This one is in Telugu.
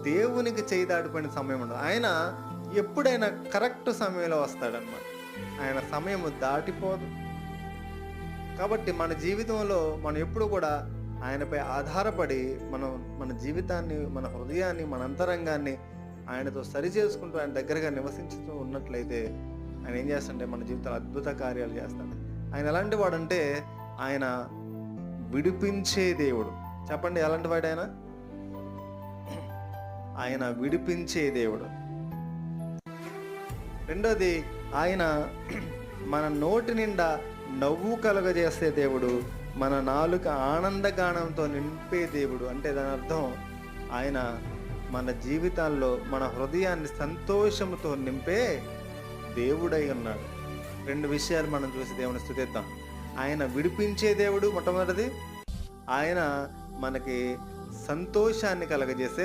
దేవునికి చేయి దాటిపోయిన సమయం ఉండదు. ఆయన ఎప్పుడైనా కరెక్ట్ సమయంలో వస్తాడనమాట. ఆయన సమయం దాటిపోదు. కాబట్టి మన జీవితంలో మనం ఎప్పుడు కూడా ఆయనపై ఆధారపడి మన జీవితాన్ని, మన హృదయాన్ని, మన అంతరంగాన్ని ఆయనతో సరి చేసుకుంటూ ఆయన దగ్గరగా నివసించుతూ ఉన్నట్లయితే ఆయన ఏం చేస్తాడంటే మన జీవితంలో అద్భుత కార్యాలు చేస్తాడు. ఆయన ఎలాంటి వాడంటే ఆయన విడిపించే దేవుడు. చెప్పండి, ఎలాంటి వాడు ఆయన? ఆయన విడిపించే దేవుడు. రెండోది, ఆయన మన నోటి నిండా నవ్వు కలుగజేసే దేవుడు, మన నాలుక ఆనందగానంతో నింపే దేవుడు. అంటే దాని అర్థం ఆయన మన జీవితాల్లో మన హృదయాన్ని సంతోషంతో నింపే దేవుడై ఉన్నాడు. రెండు విషయాలు మనం చూసి దేవుని స్తుతిద్దాం. ఆయన విడిపించే దేవుడు మొట్టమొదటిది, ఆయన మనకి సంతోషాన్ని కలగజేసే